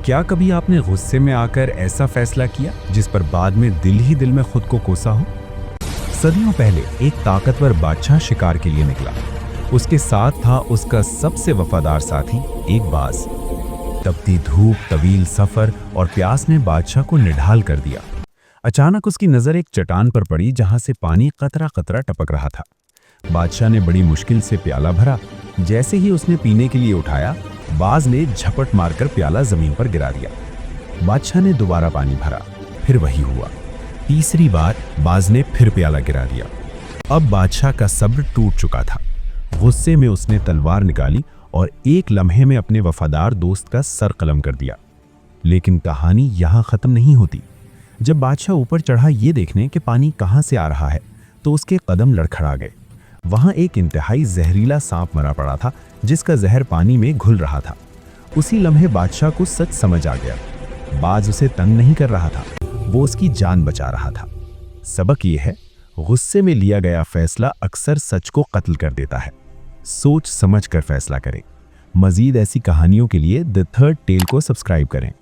क्या कभी आपने गुस्से में आकर ऐसा फैसला किया जिस पर बाद में दिल ही दिल में खुद को कोसा हो? सदियों पहले एक ताकतवर बादशाह शिकार के लिए निकला। उसके साथ था उसका सबसे वफादार साथी, एक बाज। तपती धूप, तवील सफर और प्यास ने बादशाह को निढाल कर दिया। अचानक उसकी नजर एक चट्टान पर पड़ी जहां से पानी कतरा कतरा टपक रहा था। बादशाह ने बड़ी मुश्किल से प्याला भरा। जैसे ही उसने पीने के लिए उठाया, बाज ने झपट मारकर प्याला जमीन पर गिरा दिया। बादशाह ने दोबारा पानी भरा, फिर वही हुआ। तीसरी बार बाज ने फिर प्याला गिरा दिया। अब बादशाह का सब्र टूट चुका था। गुस्से में उसने तलवार निकाली और एक लम्हे में अपने वफादार दोस्त का सर कलम कर दिया। लेकिन कहानी यहां खत्म नहीं होती। जब बादशाह ऊपर चढ़ा ये देखने कि पानी कहां से आ रहा है, तो उसके कदम लड़खड़ा गए। वहां एक इंतहाई जहरीला सांप मरा पड़ा था, जिसका जहर पानी में घुल रहा था। उसी लम्हे बादशाह को सच समझ आ गया। बाज उसे तंग नहीं कर रहा था, वो उसकी जान बचा रहा था। सबक ये है, गुस्से में लिया गया फैसला अक्सर सच को कत्ल कर देता है। सोच समझ कर फैसला करें। मजीद ऐसी कहानियों के लिए द थर्ड टेल को सब्सक्राइब करें।